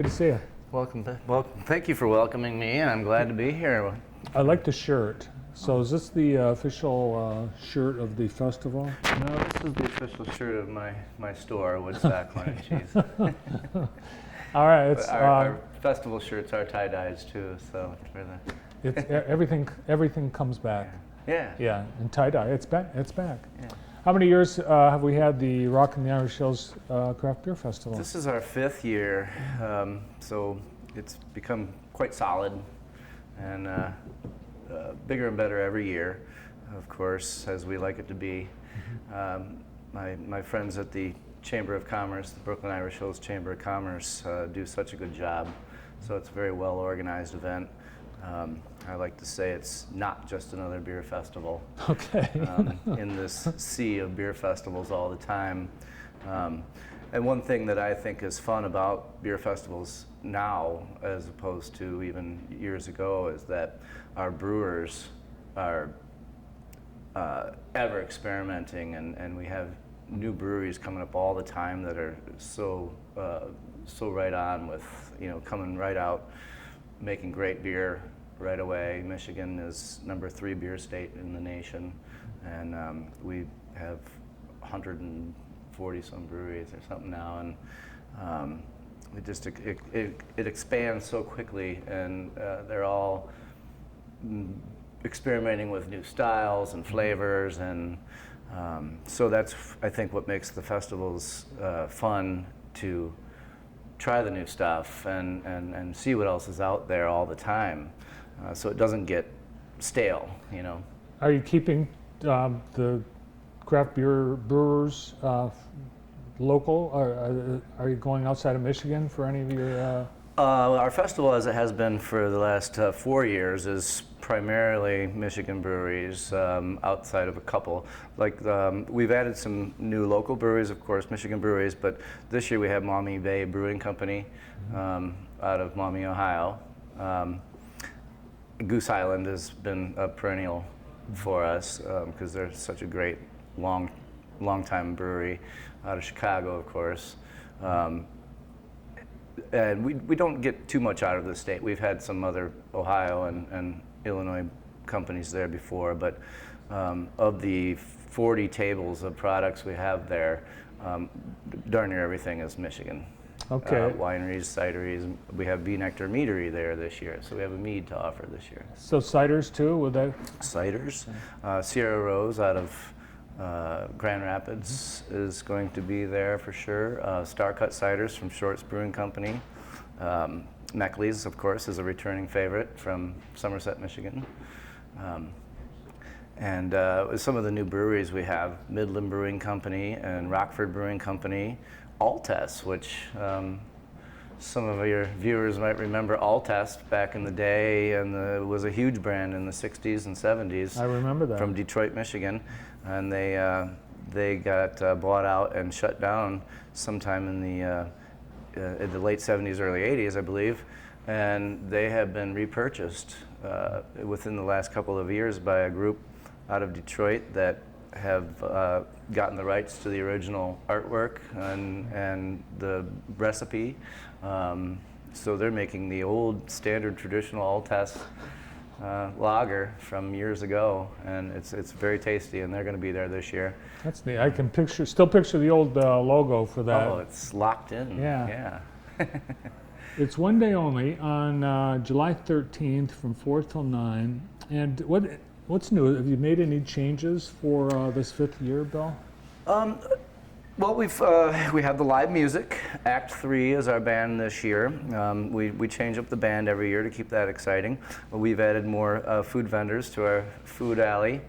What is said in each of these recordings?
Good to see you. Welcome. Thank you for welcoming me, and I'm glad to be here. I like the shirt. So is this the official shirt of the festival? No, this is the official shirt of my store, Woodstock Corn and Cheese. All right, it's Our festival shirts are tie-dyes too, so for the everything comes back. yeah. Yeah, and tie dye, it's back. Yeah. How many years have we had the Rockin the Irish Hills Craft Beer Festival? This is our 5th year, so it's become quite solid and bigger and better every year, of course, as we like it to be. My friends at the Chamber of Commerce, the Brooklyn Irish Hills Chamber of Commerce, do such a good job. So it's a very well organized event. I like to say it's not just another beer festival. Okay. In this sea of beer festivals all the time. And one thing that I think is fun about beer festivals now, as opposed to even years ago, is that our brewers are ever experimenting, and we have new breweries coming up all the time that are so right on with, coming right out, making great beer right away. Michigan is number 3 beer state in the nation, and we have 140 some breweries or something now, and it expands so quickly, and they're all experimenting with new styles and flavors, and so that's, I think, what makes the festivals fun, to try the new stuff and see what else is out there all the time, so it doesn't get stale, Are you keeping the craft beer brewers local? Or are you going outside of Michigan for any of your? Our festival, as it has been for the last 4 years, is primarily Michigan breweries, outside of a couple. We've added some new local breweries, of course, Michigan breweries, but this year we have Maumee Bay Brewing Company out of Maumee, Ohio. Goose Island has been a perennial for us because they're such a great long-time brewery out of Chicago, of course. And we don't get too much out of the state. We've had some other Ohio and Illinois companies there before, but of the 40 tables of products we have there, darn near everything is Michigan. Okay. Wineries, cideries. We have Bee Nectar Meadery there this year, so we have a mead to offer this year. So ciders too, would that? Ciders. Sierra Rose out of Grand Rapids is going to be there for sure. Star Cut Ciders from Shorts Brewing Company. Meckley's, of course, is a returning favorite from Somerset, Michigan. And some of the new breweries we have, Midland Brewing Company and Rockford Brewing Company. Altest, which some of your viewers might remember Altest back in the day, and it was a huge brand in the 60s and 70s. I remember that. From Detroit, Michigan. And they got bought out and shut down sometime in the late 70s, early 80s, I believe. And they have been repurchased within the last couple of years by a group out of Detroit that have gotten the rights to the original artwork and the recipe. So they're making the old standard traditional Altest lager from years ago, and it's very tasty, and they're going to be there this year. That's neat. I can still picture the old logo for that. Oh, it's locked in. Yeah. Yeah. It's one day only on July 13th from 4 till 9. And what's new? Have you made any changes for this 5th year, Bill? Well, we have the live music. Act 3 is our band this year. We change up the band every year to keep that exciting. We've added more food vendors to our food alley.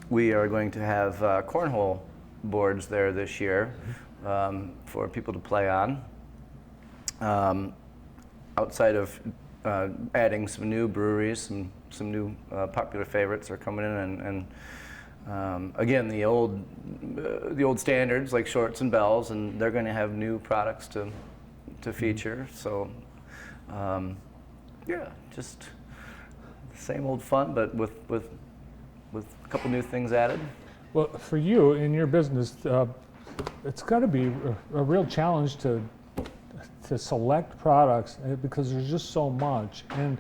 We are going to have cornhole boards there this year for people to play on. Outside of adding some new breweries, some new popular favorites are coming in, and again, the old standards like Shorts and Bells, and they're going to have new products to feature. So, yeah, just the same old fun, but with a couple new things added. Well, for you in your business, it's got to be a real challenge to to select products because there's just so much. And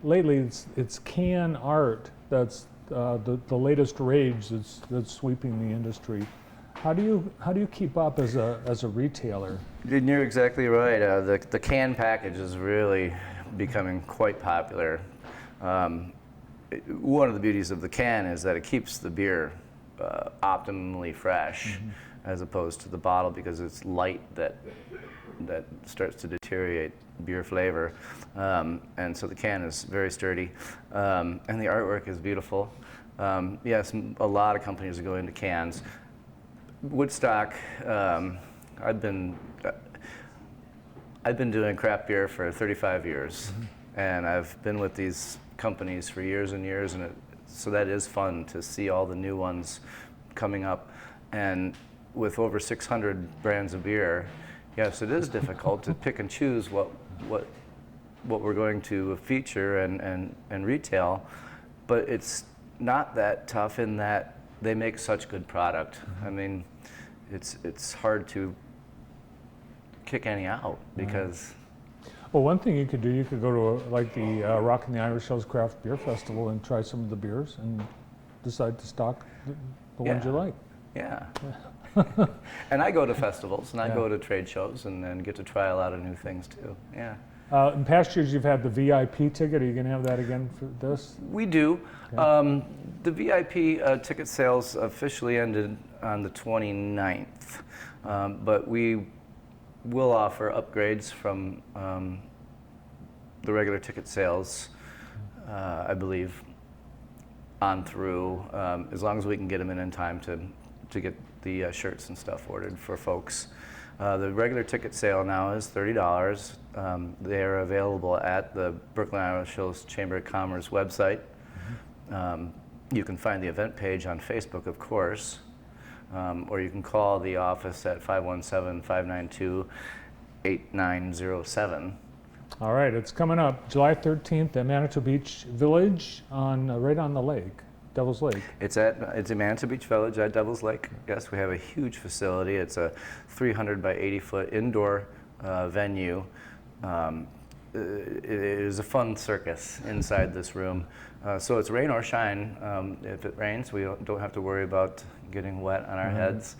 lately, it's can art that's the latest rage that's sweeping the industry. How do you keep up as a retailer? And you're exactly right. The can package is really becoming quite popular. One of the beauties of the can is that it keeps the beer optimally fresh, as opposed to the bottle, because it's light that starts to deteriorate beer flavor. And so the can is very sturdy, and the artwork is beautiful. Yes, a lot of companies are going to cans. Woodstock, I've been doing craft beer for 35 years, and I've been with these companies for years and years, and so that is fun to see all the new ones coming up. And with over 600 brands of beer, yes, it is difficult to pick and choose what we're going to feature and retail, but it's not that tough in that they make such good product. I mean, it's hard to kick any out because. Well, one thing you could do, you could go to like the Rockin the Irish Hills Craft Beer Festival and try some of the beers and decide to stock the ones you like. Yeah. And I go to festivals and I go to trade shows and get to try a lot of new things too. Yeah. In past years, you've had the VIP ticket. Are you going to have that again for this? We do. Okay. The VIP ticket sales officially ended on the 29th, but we will offer upgrades from the regular ticket sales, I believe, on through, as long as we can get them in time to get the shirts and stuff ordered for folks. The regular ticket sale now is $30. They are available at the Brooklyn Irish Hills Chamber of Commerce website. You can find the event page on Facebook, of course, or you can call the office at 517-592-8907. All right, it's coming up July 13th at Manitou Beach Village right on the lake, Devil's Lake. It's in Manitou Beach Village at Devil's Lake. Yes, we have a huge facility. It's a 300 by 80 foot indoor venue. It is a fun circus inside this room. So it's rain or shine. If it rains, we don't have to worry about getting wet on our heads.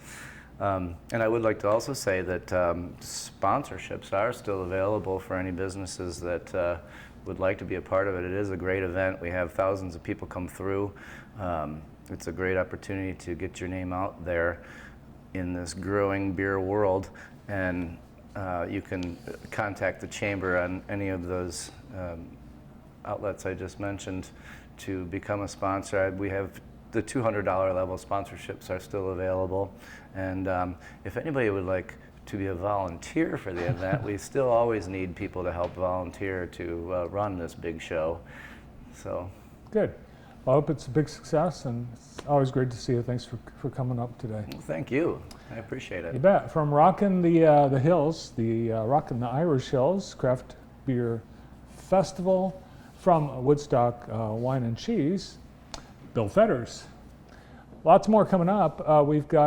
And I would like to also say that sponsorships are still available for any businesses that would like to be a part of it. It is a great event. We have thousands of people come through. It's a great opportunity to get your name out there in this growing beer world. And you can contact the Chamber on any of those outlets I just mentioned to become a sponsor. We have the $200 level sponsorships are still available. And if anybody would like to be a volunteer for the event, we still always need people to help volunteer to run this big show. So good. Well, I hope it's a big success, and it's always great to see you. Thanks for coming up today. Well, thank you. I appreciate it. You bet. From Rockin the Hills, the Rockin the Irish Hills Craft Beer Festival, from Woodstock Wine and Cheese, Bill Fetters. Lots more coming up. We've got